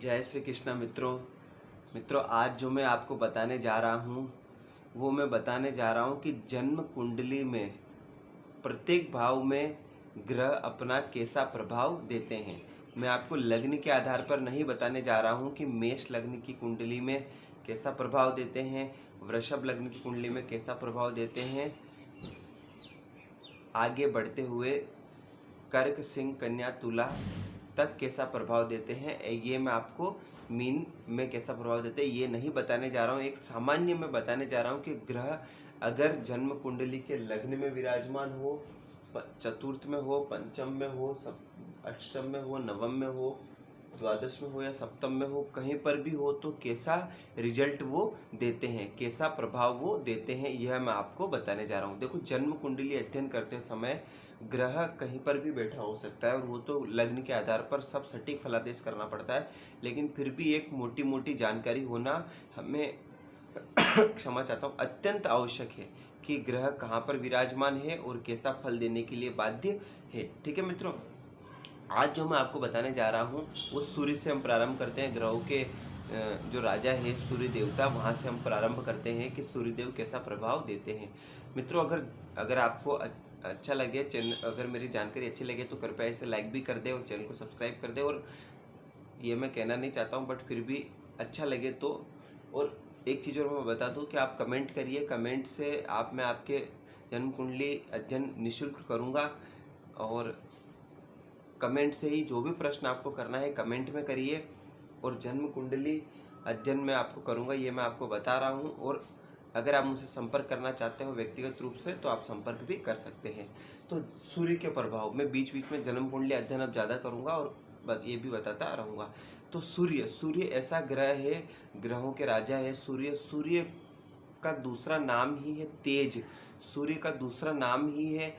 जय श्री कृष्णा मित्रों आज जो मैं आपको बताने जा रहा हूँ वो मैं बताने जा रहा हूँ कि जन्म कुंडली में प्रत्येक भाव में ग्रह अपना कैसा प्रभाव देते हैं। मैं आपको लग्न के आधार पर नहीं बताने जा रहा हूँ कि मेष लग्न की कुंडली में कैसा प्रभाव देते हैं, वृषभ लग्न की कुंडली में कैसा प्रभाव देते हैं, आगे बढ़ते हुए कर्क सिंह कन्या तुला तक कैसा प्रभाव देते हैं, ये मैं आपको मीन में कैसा प्रभाव देते हैं ये नहीं बताने जा रहा हूँ। एक सामान्य में बताने जा रहा हूँ कि ग्रह अगर जन्म कुंडली के लग्न में विराजमान हो, चतुर्थ में हो, पंचम में हो, अष्टम में हो, नवम में हो, द्वादश में हो या सप्तम में हो, कहीं पर भी हो तो कैसा रिजल्ट वो देते हैं, कैसा प्रभाव वो देते हैं, यह मैं आपको बताने जा रहा हूँ। देखो, जन्म कुंडली अध्ययन करते समय ग्रह कहीं पर भी बैठा हो सकता है और वो तो लग्न के आधार पर सब सटीक फलादेश करना पड़ता है, लेकिन फिर भी एक मोटी मोटी जानकारी होना हमें क्षमा चाहता हूँ अत्यंत आवश्यक है कि ग्रह कहाँ पर विराजमान है और कैसा फल देने के लिए बाध्य है। ठीक है मित्रों, आज जो मैं आपको बताने जा रहा हूँ वो सूर्य से हम प्रारंभ करते हैं। ग्रहों के जो राजा है सूर्य देवता, वहाँ से हम प्रारंभ करते हैं कि सूर्यदेव कैसा प्रभाव देते हैं। मित्रों, अगर आपको अच्छा लगे, अगर मेरी जानकारी अच्छी लगे तो कृपया इसे लाइक भी कर दे और चैनल को सब्सक्राइब कर दे। और ये मैं कहना नहीं चाहता हूँ, बट फिर भी अच्छा लगे तो। और एक चीज़ और मैं बता दूँ कि आप कमेंट करिए, कमेंट से मैं आपके जन्म कुंडली अध्ययन निःशुल्क करूँगा। और कमेंट से ही जो भी प्रश्न आपको करना है कमेंट में करिए, और जन्म कुंडली अध्ययन मैं आपको करूंगा, ये मैं आपको बता रहा हूं। और अगर आप मुझसे संपर्क करना चाहते हो व्यक्तिगत रूप से तो आप संपर्क भी कर सकते हैं। तो सूर्य के प्रभाव में बीच बीच में जन्म कुंडली अध्ययन अब ज़्यादा करूंगा और ये भी बताता रहूँगा। तो सूर्य ऐसा ग्रह है, ग्रहों के राजा है सूर्य। सूर्य का दूसरा नाम ही है तेज, सूर्य का दूसरा नाम ही है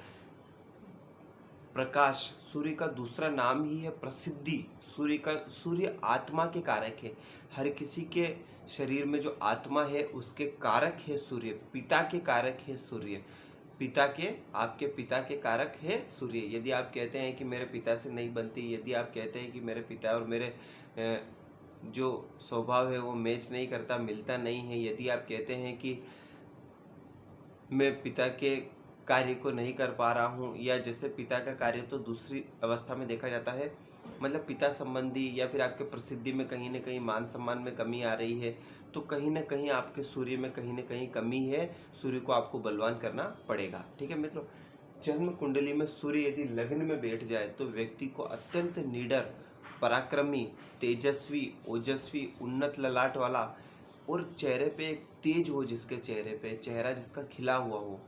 प्रकाश, सूर्य का दूसरा नाम ही है प्रसिद्धि। सूर्य आत्मा के कारक है। हर किसी के शरीर में जो आत्मा है उसके कारक है सूर्य, पिता के कारक है सूर्य, आपके पिता के कारक है सूर्य। यदि आप कहते हैं कि मेरे पिता से नहीं बनती, यदि आप कहते हैं कि मेरे पिता और मेरे जो स्वभाव है वो मैच नहीं करता, मिलता नहीं है, यदि आप कहते हैं कि मैं पिता के कार्य को नहीं कर पा रहा हूँ, या जैसे पिता का कार्य तो दूसरी अवस्था में देखा जाता है, मतलब पिता संबंधी या फिर आपके प्रसिद्धि में कहीं ना कहीं मान सम्मान में कमी आ रही है, तो कहीं ना कहीं आपके सूर्य में कहीं ना कहीं कमी है। सूर्य को आपको बलवान करना पड़ेगा। ठीक है मित्रों, जन्म कुंडली में सूर्य यदि लग्न में बैठ जाए तो व्यक्ति को अत्यंत निडर, पराक्रमी, तेजस्वी, ओजस्वी, उन्नत ललाट वाला और चेहरे पे एक तेज हो, जिसके चेहरे पे चेहरा जिसका खिला हुआ हो,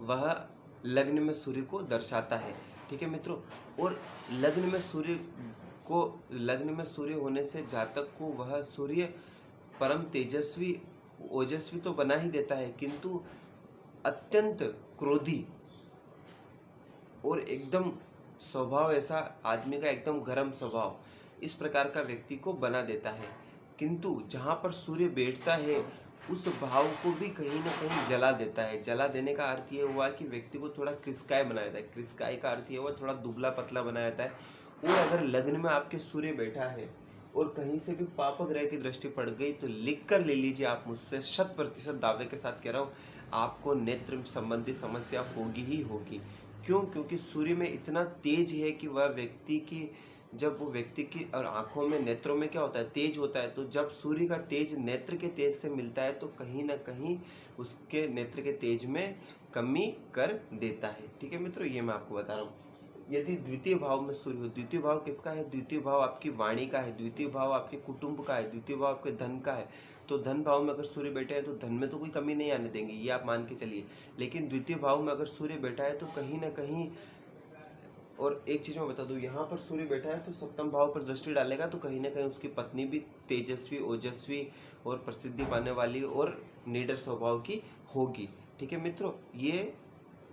वह लग्न में सूर्य को दर्शाता है। ठीक है मित्रों, और लग्न में सूर्य होने से जातक को वह सूर्य परम तेजस्वी, ओजस्वी तो बना ही देता है, किंतु अत्यंत क्रोधी और एकदम स्वभाव ऐसा आदमी का एकदम गर्म स्वभाव, इस प्रकार का व्यक्ति को बना देता है। किंतु जहाँ पर सूर्य बैठता है उस भाव को भी कहीं ना कहीं जला देता है। जला देने का अर्थ ये हुआ कि व्यक्ति को थोड़ा क्रिस्काय बना देता है। क्रिस्काय का अर्थ ये हुआ थोड़ा दुबला पतला बना देता है। और अगर लग्न में आपके सूर्य बैठा है और कहीं से भी पाप ग्रह की दृष्टि पड़ गई तो लिख कर ले लीजिए, आप मुझसे 100% दावे के साथ कह रहा हूँ, आपको नेत्र संबंधी समस्या होगी ही होगी। क्यों? क्योंकि सूर्य में इतना तेज है कि वह व्यक्ति की, जब वो व्यक्ति की और आंखों में, नेत्रों में क्या होता है, तेज होता है। तो जब सूर्य का तेज नेत्र के तेज से मिलता है तो कहीं ना कहीं उसके नेत्र के तेज में कमी कर देता है। ठीक है मित्रों, ये मैं आपको बता रहा हूँ। यदि द्वितीय भाव में सूर्य हो, द्वितीय भाव किसका है? द्वितीय भाव आपकी वाणी का है, द्वितीय भाव आपके कुटुंब का है, द्वितीय भाव आपके धन का है। तो धन भाव में अगर सूर्य बैठा है तो धन में तो कोई कमी नहीं आने देंगे, ये आप मान के चलिए। लेकिन द्वितीय भाव में अगर सूर्य बैठा है तो कहीं ना कहीं, और एक चीज़ मैं बता दूं, यहाँ पर सूर्य बैठा है तो सप्तम भाव पर दृष्टि डालेगा तो कहीं ना कहीं उसकी पत्नी भी तेजस्वी, ओजस्वी और प्रसिद्धि पाने वाली और निडर स्वभाव की होगी। ठीक है मित्रों, ये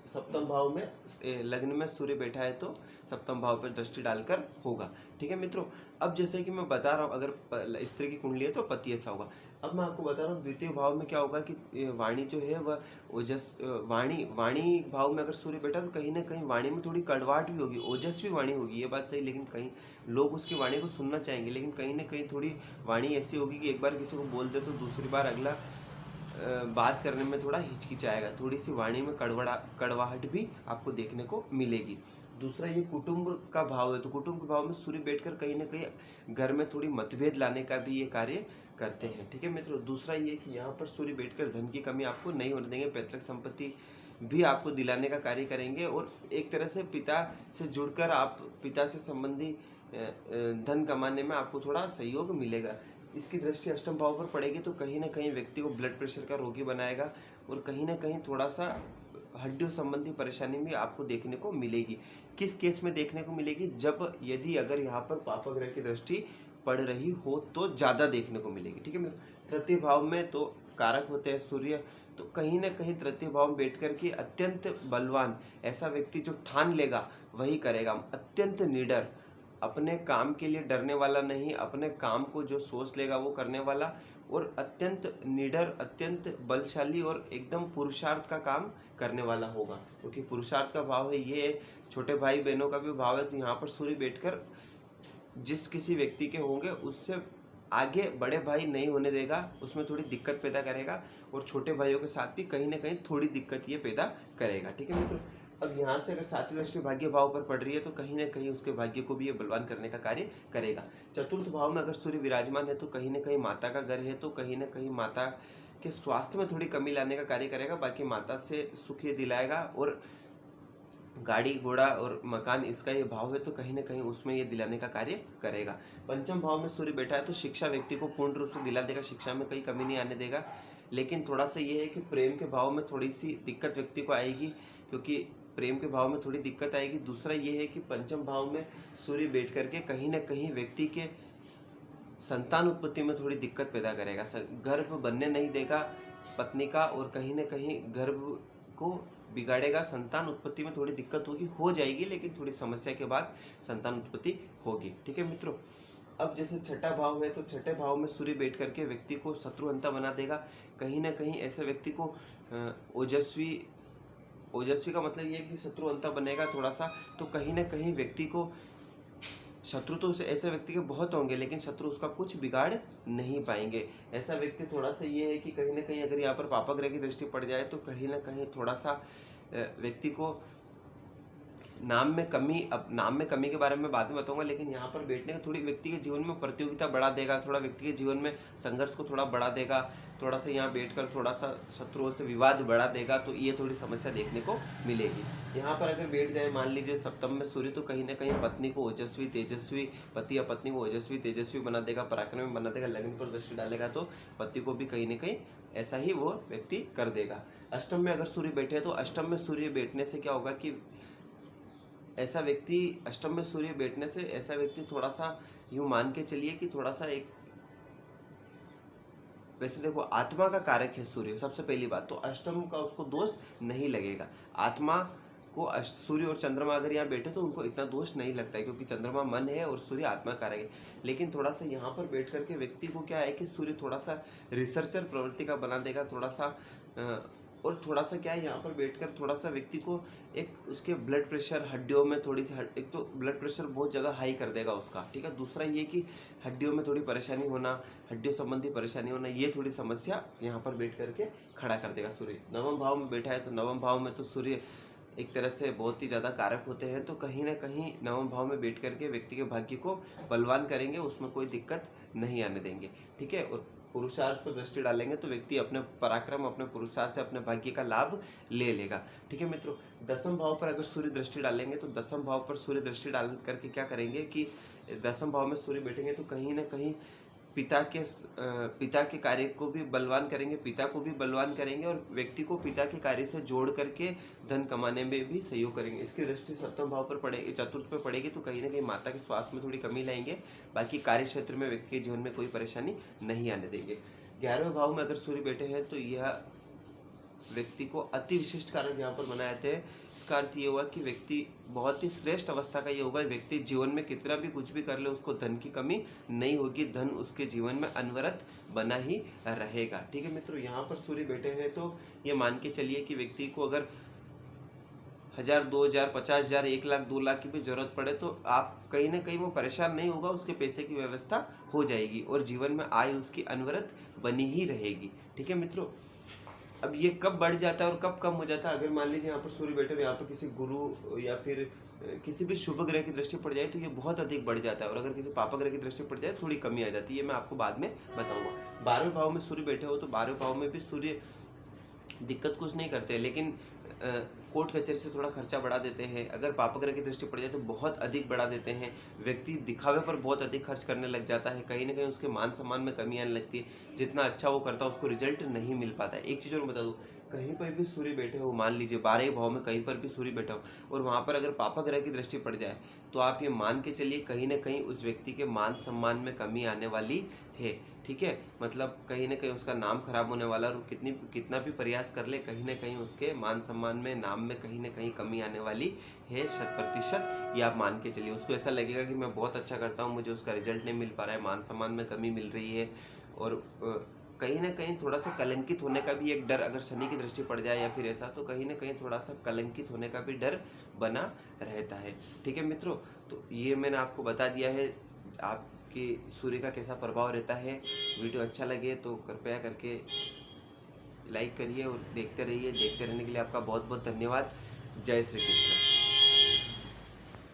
सप्तम भाव में लग्न में सूर्य बैठा है तो सप्तम भाव पर दृष्टि डालकर होगा। ठीक है मित्रों, अब जैसे कि मैं बता रहा हूँ, अगर स्त्री की कुंडली है तो पति ऐसा होगा। अब मैं आपको बता रहा हूँ द्वितीय भाव में क्या होगा कि वाणी जो है वह ओजस वाणी भाव में अगर सूर्य बैठा तो कहीं ना कहीं वाणी में थोड़ी कड़वाहट भी होगी, ओजस्वी वाणी होगी, ये बात सही, लेकिन कहीं लोग उसकी वाणी को सुनना चाहेंगे, लेकिन कहीं ना कहीं थोड़ी वाणी ऐसी होगी कि एक बार किसी को बोल दे तो दूसरी बार अगला बात करने में थोड़ा हिचकिचाएगा, थोड़ी सी वाणी में कड़वाहट भी आपको देखने को मिलेगी। दूसरा ये कुटुंब का भाव है, तो कुटुंब के भाव में सूर्य बैठकर कहीं ना कहीं घर में थोड़ी मतभेद लाने का भी ये कार्य करते हैं। ठीक है मित्रों, दूसरा ये कि यहाँ पर सूर्य बैठकर धन की कमी आपको नहीं होने देंगे, पैतृक संपत्ति भी आपको दिलाने का कार्य करेंगे, और एक तरह से पिता से जुड़कर आप पिता से संबंधी धन कमाने में आपको थोड़ा सहयोग मिलेगा। इसकी दृष्टि अष्टम भाव पर पड़ेगी तो कहीं ना कहीं व्यक्ति को ब्लड प्रेशर का रोगी बनाएगा, और कहीं ना कहीं थोड़ा सा हड्डियों संबंधी परेशानी भी आपको देखने को मिलेगी। किस केस में देखने को मिलेगी? जब यदि अगर यहाँ पर पाप ग्रह की दृष्टि पड़ रही हो तो ज़्यादा देखने को मिलेगी। ठीक है, तृतीय भाव में तो कारक होते हैं सूर्य, तो कहीं ना कहीं तृतीय भाव में बैठ कर के अत्यंत बलवान ऐसा व्यक्ति जो ठान लेगा वही करेगा, अत्यंत निडर, अपने काम के लिए डरने वाला नहीं, अपने काम को जो सोच लेगा वो करने वाला, और अत्यंत निडर, अत्यंत बलशाली और एकदम पुरुषार्थ का काम करने वाला होगा, क्योंकि पुरुषार्थ का भाव है ये। छोटे भाई बहनों का भी भाव है, तो यहाँ पर सूर्य बैठकर जिस किसी व्यक्ति के होंगे उससे आगे बड़े भाई नहीं होने देगा, उसमें थोड़ी दिक्कत पैदा करेगा, और छोटे भाइयों के साथ भी कहीं ना कहीं थोड़ी दिक्कत ये पैदा करेगा। ठीक है मित्रों, अब यहाँ से अगर सातवीं दृष्टि भाग्य भाव पर पड़ रही है तो कहीं ना कहीं उसके भाग्य को भी ये बलवान करने का कार्य करेगा। चतुर्थ भाव में अगर सूर्य विराजमान है तो कहीं ना कहीं माता का घर है, तो कहीं ना कहीं माता के स्वास्थ्य में थोड़ी कमी लाने का कार्य करेगा, बाकी माता से सुख ये दिलाएगा, और गाड़ी घोड़ा और मकान इसका ये भाव है तो कहीं ना कहीं उसमें ये दिलाने का कार्य करेगा। पंचम भाव में सूर्य बैठा है तो शिक्षा व्यक्ति को पूर्ण रूप से दिला देगा, शिक्षा में कोई कमी नहीं आने देगा, लेकिन थोड़ा सा ये है कि प्रेम के भाव में थोड़ी सी दिक्कत व्यक्ति को आएगी, क्योंकि प्रेम के भाव में थोड़ी दिक्कत आएगी। दूसरा ये है कि पंचम भाव में सूर्य बैठ करके कहीं ना कहीं व्यक्ति के संतान उत्पत्ति में थोड़ी दिक्कत पैदा करेगा, गर्भ बनने नहीं देगा पत्नी का, और कहीं ना कहीं गर्भ को बिगाड़ेगा, संतान उत्पत्ति में थोड़ी दिक्कत होगी, हो जाएगी लेकिन थोड़ी समस्या के बाद संतान उत्पत्ति होगी। ठीक है मित्रों, अब जैसे छठा भाव है तो छठे भाव में सूर्य बैठ करके व्यक्ति को शत्रुअंता बना देगा, कहीं ना कहीं ऐसे व्यक्ति को ओजस्वी का मतलब ये कि शत्रुअंता बनेगा थोड़ा सा, तो कहीं ना कहीं व्यक्ति को शत्रु तो ऐसे व्यक्ति के बहुत होंगे लेकिन शत्रु उसका कुछ बिगाड़ नहीं पाएंगे। ऐसा व्यक्ति थोड़ा सा ये है कि कहीं ना कहीं अगर यहाँ पर पापाग्रह की दृष्टि पड़ जाए तो कहीं ना कहीं थोड़ा सा व्यक्ति को नाम में कमी के बारे में बाद में बताऊंगा, लेकिन यहाँ पर बैठने का थोड़ी व्यक्ति के जीवन में प्रतियोगिता बढ़ा देगा, थोड़ा व्यक्ति के जीवन में संघर्ष को थोड़ा बढ़ा देगा, थोड़ा सा यहाँ बैठकर थोड़ा सा शत्रुओं से विवाद बढ़ा देगा, तो ये थोड़ी समस्या देखने को मिलेगी। यहाँ पर अगर बैठ जाए मान लीजिए सप्तम में सूर्य, तो कहीं ना कहीं पत्नी को ओजस्वी तेजस्वी, पति या पत्नी को ओजस्वी तेजस्वी बना देगा, पराक्रमी बना देगा, लग्न पर दृष्टि डालेगा तो पति को भी कहीं ना कहीं ऐसा ही वो व्यक्ति कर देगा। अष्टम में अगर सूर्य बैठे तो अष्टम में सूर्य बैठने से क्या होगा कि ऐसा व्यक्ति अष्टम में सूर्य बैठने से ऐसा व्यक्ति थोड़ा सा यूँ मान के चलिए कि थोड़ा सा एक, वैसे देखो आत्मा का कारक है सूर्य सबसे पहली बात, तो अष्टम का उसको दोष नहीं लगेगा। आत्मा को सूर्य और चंद्रमा अगर यहाँ बैठे तो उनको इतना दोष नहीं लगता है, क्योंकि चंद्रमा मन है और सूर्य आत्मा कारक है। लेकिन थोड़ा सा यहाँ पर बैठ करके व्यक्ति को क्या है कि सूर्य थोड़ा सा रिसर्चर प्रवृत्ति का बना देगा, थोड़ा सा और थोड़ा सा क्या है यहाँ पर बैठकर थोड़ा सा व्यक्ति को एक उसके ब्लड प्रेशर हड्डियों में थोड़ी सी एक तो ब्लड प्रेशर बहुत ज़्यादा हाई कर देगा उसका, ठीक है। दूसरा ये कि हड्डियों में थोड़ी परेशानी होना, हड्डियों संबंधी परेशानी होना, ये थोड़ी समस्या यहाँ पर बैठ करके खड़ा कर देगा सूर्य। नवम भाव में बैठा है तो नवम भाव में तो सूर्य एक तरह से बहुत ही ज़्यादा कारक होते हैं, तो कहीं ना कहीं नवम भाव में बैठ करके व्यक्ति के भाग्य को बलवान करेंगे, उसमें कोई दिक्कत नहीं आने देंगे, ठीक है। और पुरुषार्थ पर दृष्टि डालेंगे तो व्यक्ति अपने पराक्रम अपने पुरुषार्थ से अपने भाग्य का लाभ ले लेगा, ठीक है मित्रों। दसम भाव पर अगर सूर्य दृष्टि डालेंगे तो दसम भाव पर सूर्य दृष्टि डाल करके क्या करेंगे कि दसम भाव में सूर्य बैठेंगे तो कहीं ना कहीं पिता के कार्य को भी बलवान करेंगे, पिता को भी बलवान करेंगे और व्यक्ति को पिता के कार्य से जोड़ करके धन कमाने में भी सहयोग करेंगे। इसकी दृष्टि सप्तम भाव पर पड़ेगी, चतुर्थ पर पड़ेगी तो कहीं ना कहीं माता के स्वास्थ्य में थोड़ी कमी लाएंगे, बाकी कार्य क्षेत्र में व्यक्ति के जीवन में कोई परेशानी नहीं आने देंगे। 11वें भाव में अगर सूर्य बैठे हैं तो यह व्यक्ति को अति विशिष्ट कारक यहाँ पर बनाए थे। इसका अर्थ ये हुआ कि व्यक्ति बहुत ही श्रेष्ठ अवस्था का ये होगा, व्यक्ति जीवन में कितना भी कुछ भी कर ले उसको धन की कमी नहीं होगी, धन उसके जीवन में अनवरत बना ही रहेगा। ठीक है मित्रों, यहाँ पर सूर्य बैठे हैं तो ये मान के चलिए कि व्यक्ति को अगर 1000, 2000, 50,000, 1 लाख, 2 लाख की भी जरूरत पड़े तो आप कहीं ना कहीं वो परेशान नहीं होगा, उसके पैसे की व्यवस्था हो जाएगी और जीवन में आय उसकी अनवरत बनी ही रहेगी। ठीक है मित्रों, अब ये कब बढ़ जाता है और कब कम हो जाता है, अगर मान लीजिए यहाँ पर सूर्य बैठे हुए यहाँ पर किसी गुरु या फिर किसी भी शुभ ग्रह की दृष्टि पड़ जाए तो ये बहुत अधिक बढ़ जाता है, और अगर किसी पापा ग्रह की दृष्टि पड़ जाए थोड़ी कमी आ जाती है। ये मैं आपको बाद में बताऊंगा। 12वें भाव में सूर्य बैठे हो तो 12वें भाव में भी सूर्य दिक्कत कुछ नहीं करते, लेकिन कोर्ट कचहरी से थोड़ा खर्चा बढ़ा देते हैं। अगर पापग्रह की दृष्टि पड़ जाए तो बहुत अधिक बढ़ा देते हैं। व्यक्ति दिखावे पर बहुत अधिक खर्च करने लग जाता है, कहीं ना कहीं उसके मान सम्मान में कमी आने लगती है। जितना अच्छा वो करता है उसको रिजल्ट नहीं मिल पाता है। एक चीज़ और बता दूँ, कहीं पर भी सूर्य बैठे हो, मान लीजिए 12वें भाव में कहीं पर भी सूर्य बैठा हो और वहाँ पर अगर पापग्रह की दृष्टि पड़ जाए तो आप ये मान के चलिए कहीं ना कहीं उस व्यक्ति के मान सम्मान में कमी आने वाली है। ठीक है, मतलब कहीं ना कहीं उसका नाम खराब होने वाला, और कितना भी प्रयास कर ले कहीं ना कहीं उसके मान सम्मान में, नाम में कहीं ना कहीं कमी आने वाली है 100%। ये आप मान के चलिए। उसको ऐसा लगेगा कि मैं बहुत अच्छा करता हूँ, मुझे उसका रिजल्ट नहीं मिल पा रहा है, मान सम्मान में कमी मिल रही है, और कहीं ना कहीं थोड़ा सा कलंकित होने का भी एक डर, अगर शनि की दृष्टि पड़ जाए या फिर ऐसा, तो कहीं ना कहीं थोड़ा सा कलंकित होने का भी डर बना रहता है। ठीक है मित्रों, तो ये मैंने आपको बता दिया है आपके सूर्य का कैसा प्रभाव रहता है। वीडियो अच्छा लगे तो कृपया करके लाइक करिए और देखते रहिए। देखते रहने के लिए आपका बहुत बहुत धन्यवाद। जय श्री कृष्ण।